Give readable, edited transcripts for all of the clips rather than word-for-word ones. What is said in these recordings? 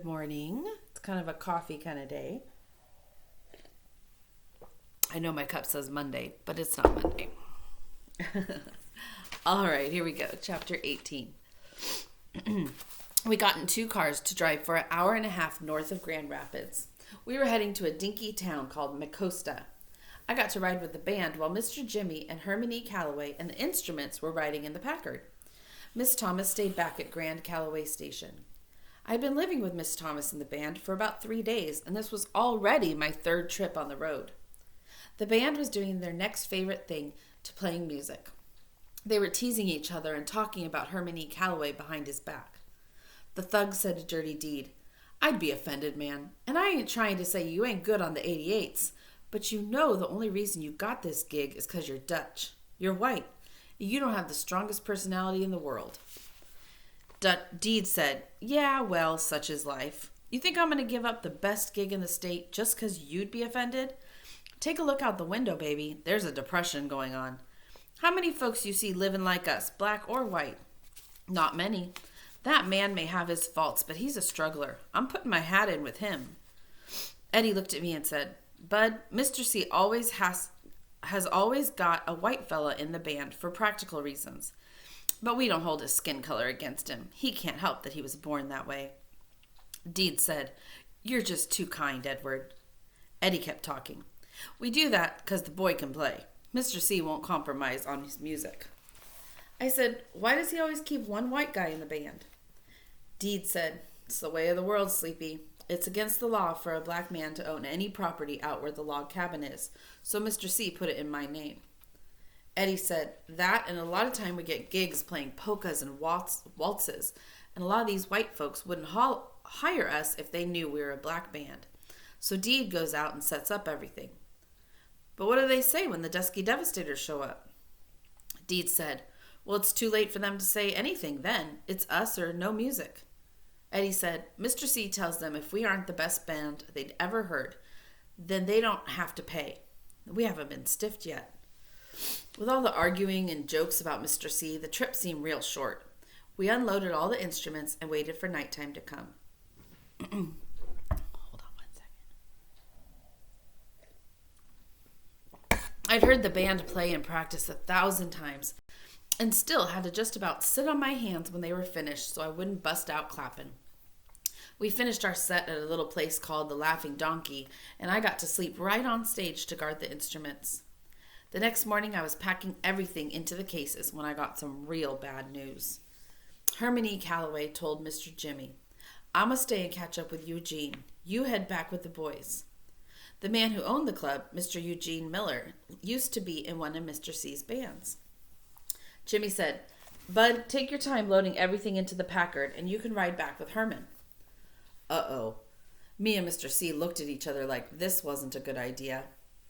morning. It's kind of a coffee kind of day. I know my cup says Monday, but it's not Monday. All right, here we go. Chapter 18. We got in two cars to drive for an hour and a half north of Grand Rapids. We were heading to a dinky town called Mecosta. I got to ride with the band while Mr. Jimmy and Herman E. Calloway and the instruments were riding in the Packard. Miss Thomas stayed back at Grand Calloway Station. I had been living with Miss Thomas and the band for about 3 days, and this was already my third trip on the road. The band was doing their next favorite thing to playing music. They were teasing each other and talking about Herman E. Calloway behind his back. The thug said to Dirty Deed, "I'd be offended, man, and I ain't trying to say you ain't good on the 88s, but you know the only reason you got this gig is 'cause you're Dutch. You're white. You don't have the strongest personality in the world." Deed said, "Yeah, well, such is life. You think I'm going to give up the best gig in the state just 'cause you'd be offended? Take a look out the window, baby. There's a depression going on. How many folks you see living like us, black or white? Not many. That man may have his faults, but he's a struggler. I'm putting my hat in with him." Eddie looked at me and said, "Bud, Mr. C has always got a white fella in the band for practical reasons. But we don't hold his skin color against him. He can't help that he was born that way." Deed said, "You're just too kind, Edward." Eddie kept talking. "We do that because the boy can play. Mr. C won't compromise on his music." I said, "Why does he always keep one white guy in the band?" Deed said, "It's the way of the world, Sleepy. It's against the law for a black man to own any property out where the log cabin is, so Mr. C put it in my name." Eddie said, "That and a lot of time we get gigs playing polkas and waltzes, and a lot of these white folks wouldn't hire us if they knew we were a black band. So Deed goes out and sets up everything." "But what do they say when the Dusky Devastators show up?" Deed said, "Well, it's too late for them to say anything then. It's us or no music." Eddie said, "Mr. C tells them if we aren't the best band they'd ever heard, then they don't have to pay. We haven't been stiffed yet." With all the arguing and jokes about Mr. C, the trip seemed real short. We unloaded all the instruments and waited for nighttime to come. Hold on one second. I'd heard the band play and practice 1,000 times and still had to just about sit on my hands when they were finished so I wouldn't bust out clapping. We finished our set at a little place called the Laughing Donkey, and I got to sleep right on stage to guard the instruments. The next morning, I was packing everything into the cases when I got some real bad news. Herman E. Calloway told Mr. Jimmy, "I'm going to stay and catch up with Eugene. You head back with the boys." The man who owned the club, Mr. Eugene Miller, used to be in one of Mr. C's bands. Jimmy said, "Bud, take your time loading everything into the Packard, and you can ride back with Herman." Uh-oh. Me and Mr. C looked at each other like this wasn't a good idea.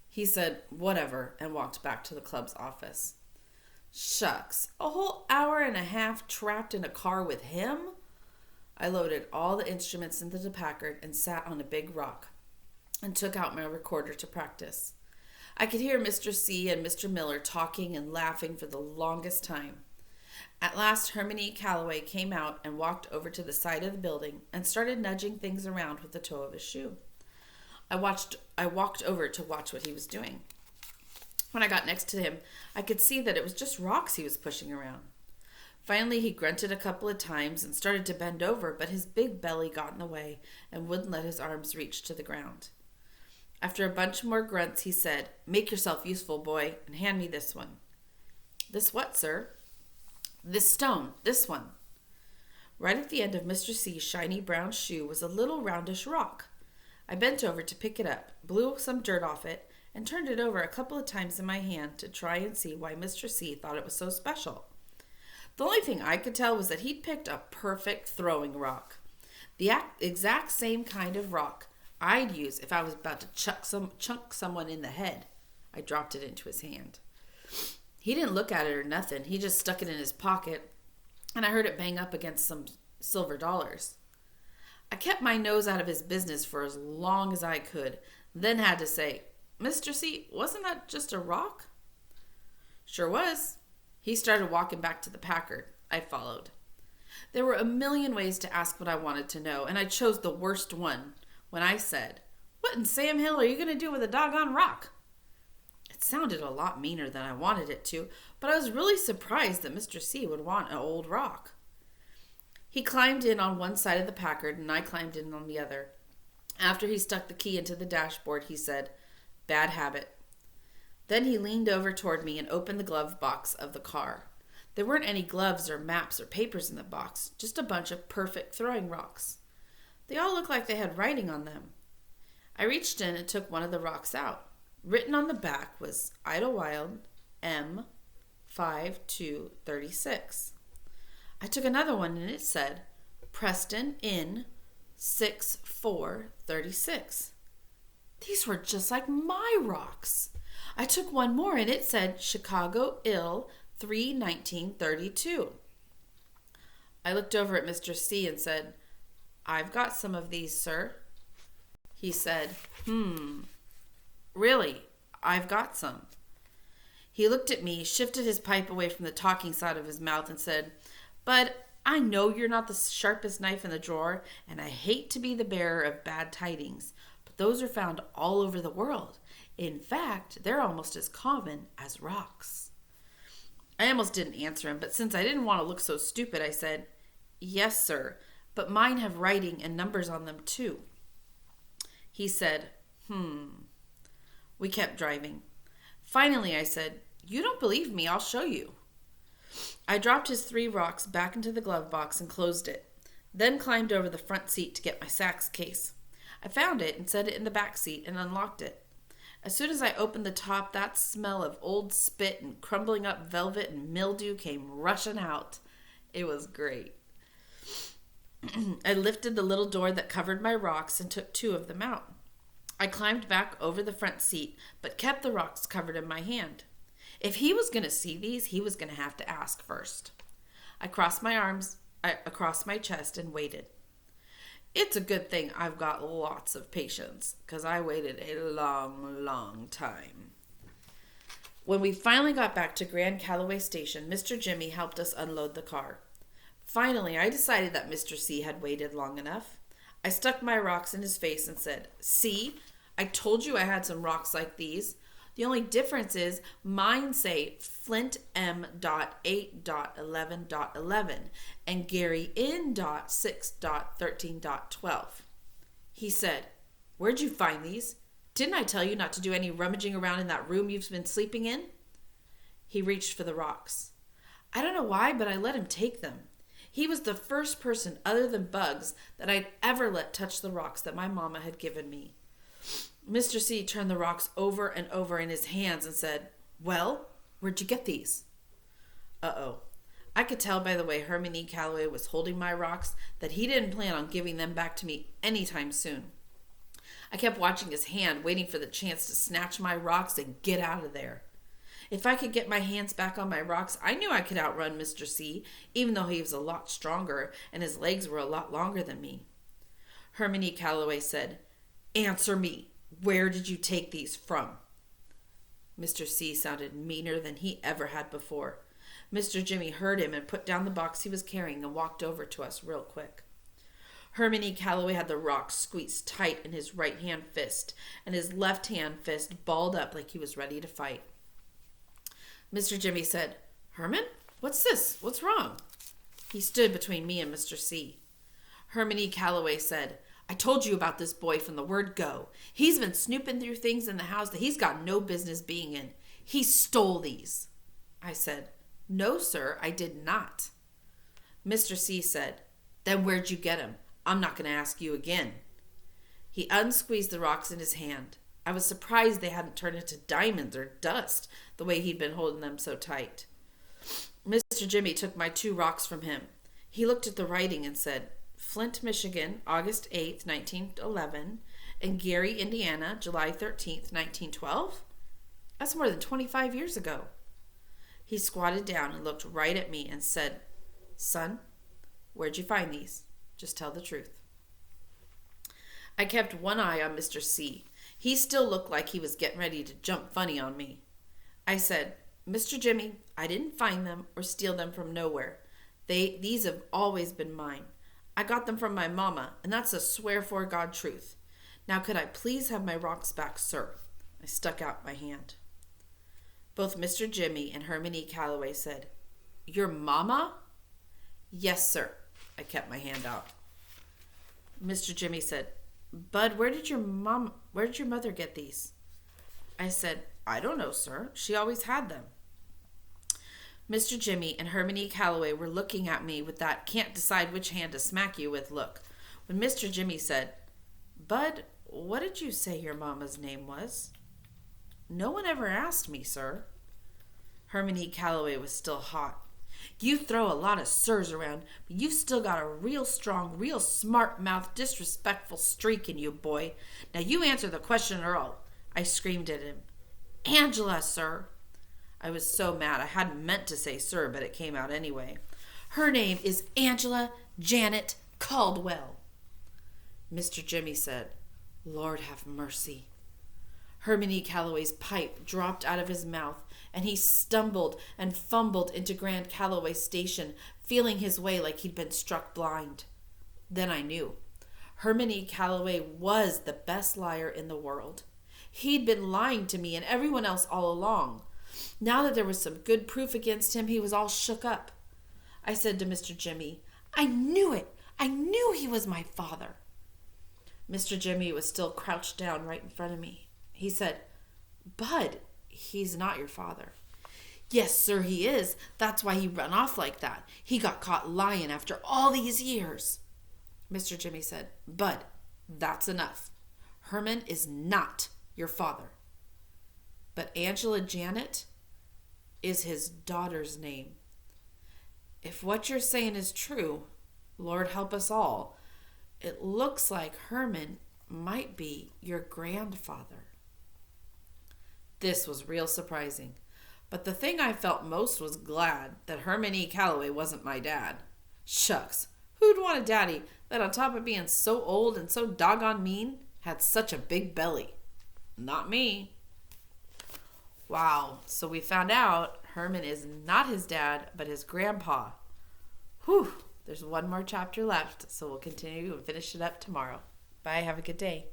He said, "Whatever," and walked back to the club's office. Shucks, a whole hour and a half trapped in a car with him? I loaded all the instruments into the Packard and sat on a big rock and took out my recorder to practice. I could hear Mr. C and Mr. Miller talking and laughing for the longest time. At last, Herman E. Calloway came out and walked over to the side of the building and started nudging things around with the toe of his shoe. I walked over to watch what he was doing. When I got next to him, I could see that it was just rocks he was pushing around. Finally, he grunted a couple of times and started to bend over, but his big belly got in the way and wouldn't let his arms reach to the ground. After a bunch more grunts, he said, "Make yourself useful, boy, and hand me this one." "This what, sir?" "This stone, this one." Right at the end of Mr. C's shiny brown shoe was a little roundish rock. I bent over to pick it up, blew some dirt off it, and turned it over a couple of times in my hand to try and see why Mr. C thought it was so special. The only thing I could tell was that he'd picked a perfect throwing rock. The exact same kind of rock I'd use if I was about to chunk someone in the head. I dropped it into his hand. He didn't look at it or nothing. He just stuck it in his pocket, and I heard it bang up against some silver dollars. I kept my nose out of his business for as long as I could, then had to say, "Mr. C, wasn't that just a rock?" "Sure was." He started walking back to the Packard. I followed. There were a million ways to ask what I wanted to know, and I chose the worst one when I said, "What in Sam Hill are you going to do with a doggone rock?" It sounded a lot meaner than I wanted it to, but I was really surprised that Mr. C would want an old rock. He climbed in on one side of the Packard, and I climbed in on the other. After he stuck the key into the dashboard, he said, "Bad habit." Then he leaned over toward me and opened the glove box of the car. There weren't any gloves or maps or papers in the box, just a bunch of perfect throwing rocks. They all looked like they had writing on them. I reached in and took one of the rocks out. Written on the back was Idlewild M 5236. I took another one and it said Preston Inn 6436. These were just like my rocks. I took one more and it said Chicago Ill 3/1932. I looked over at Mr. C and said, "I've got some of these, sir." He said, "Really, I've got some." He looked at me, shifted his pipe away from the talking side of his mouth and said, "But I know you're not the sharpest knife in the drawer, and I hate to be the bearer of bad tidings, but those are found all over the world. In fact, they're almost as common as rocks." I almost didn't answer him, but since I didn't want to look so stupid, I said, "Yes, sir, but mine have writing and numbers on them too." He said, We kept driving. Finally, I said, "You don't believe me, I'll show you." I dropped his 3 rocks back into the glove box and closed it, then climbed over the front seat to get my sax case. I found it and set it in the back seat and unlocked it. As soon as I opened the top, that smell of old spit and crumbling up velvet and mildew came rushing out. It was great. I lifted the little door that covered my rocks and took 2 of them out. I climbed back over the front seat, but kept the rocks covered in my hand. If he was going to see these, he was going to have to ask first. I crossed my arms across my chest and waited. It's a good thing I've got lots of patience, because I waited a long, long time. When we finally got back to Grand Calloway Station, Mr. Jimmy helped us unload the car. Finally, I decided that Mr. C had waited long enough. I stuck my rocks in his face and said, "See, I told you I had some rocks like these. The only difference is mine say Flint M.8.11.11 and Gary N.6.13.12. He said, "Where'd you find these? Didn't I tell you not to do any rummaging around in that room you've been sleeping in?" He reached for the rocks. I don't know why, but I let him take them. He was the first person other than Bugs that I'd ever let touch the rocks that my mama had given me. Mr. C turned the rocks over and over in his hands and said, "Well, where'd you get these?" Uh-oh. I could tell by the way Herman E. Calloway was holding my rocks that he didn't plan on giving them back to me anytime soon. I kept watching his hand, waiting for the chance to snatch my rocks and get out of there. If I could get my hands back on my rocks, I knew I could outrun Mr. C, even though he was a lot stronger and his legs were a lot longer than me. Herman E. Calloway said, "Answer me. Where did you take these from?" Mr. C sounded meaner than he ever had before. Mr. Jimmy heard him and put down the box he was carrying and walked over to us real quick. Herman E. Calloway had the rocks squeezed tight in his right hand fist, and his left hand fist balled up like he was ready to fight. Mr. Jimmy said, "Herman, what's this? What's wrong?" He stood between me and Mr. C. Herman E. Calloway said, "I told you about this boy from the word go. He's been snooping through things in the house that he's got no business being in. He stole these." I said, "No, sir, I did not." Mr. C said, "Then where'd you get 'em? I'm not going to ask you again." He unsqueezed the rocks in his hand. I was surprised they hadn't turned into diamonds or dust the way he'd been holding them so tight. Mr. Jimmy took my 2 rocks from him. He looked at the writing and said, Flint, Michigan, August 8th, 1911, and Gary, Indiana, July 13th, 1912? That's more than 25 years ago. He squatted down and looked right at me and said, "Son, where'd you find these? Just tell the truth." I kept one eye on Mr. C. He still looked like he was getting ready to jump funny on me. I said, "Mr. Jimmy, I didn't find them or steal them from nowhere. These have always been mine. I got them from my mama, and that's a swear for God truth. Now could I please have my rocks back, sir? I stuck out my hand. Both Mr. Jimmy and Herman E. Calloway said, Your mama? Yes, sir. I kept my hand out. Mr. Jimmy said, Bud, where did your mother get these? I said, I don't know, sir. She always had them. Mr. Jimmy and Herman E. Calloway were looking at me with that can't decide which hand to smack you with look. When Mr. Jimmy said, Bud, what did you say your mama's name was? No one ever asked me, sir. Herman E. Calloway was still hot. You throw a lot of sirs around, but you've still got a real strong, real smart-mouthed, disrespectful streak in you, boy. Now you answer the question, Earl. I screamed at him. Angela, sir. I was so mad I hadn't meant to say sir, but it came out anyway. Her name is Angela Janet Caldwell. Mr. Jimmy said, Lord have mercy. Herman E. Calloway's pipe dropped out of his mouth, and he stumbled and fumbled into Grand Calloway Station, feeling his way like he'd been struck blind. Then I knew. Herman E. Calloway was the best liar in the world. He'd been lying to me and everyone else all along. Now that there was some good proof against him, he was all shook up. I said to Mr. Jimmy, I knew it. I knew he was my father. Mr. Jimmy was still crouched down right in front of me. He said, Bud, he's not your father. Yes, sir, he is. That's why he run off like that. He got caught lying after all these years. Mr. Jimmy said, Bud, that's enough. Herman is not your father. But Angela Janet is his daughter's name. If what you're saying is true, Lord help us all, it looks like Herman might be your grandfather. This was real surprising, but the thing I felt most was glad that Herman E. Calloway wasn't my dad. Shucks, who'd want a daddy that on top of being so old and so doggone mean, had such a big belly? Not me. Wow, so we found out Herman is not his dad, but his grandpa. Whew, there's one more chapter left, so we'll continue and finish it up tomorrow. Bye, have a good day.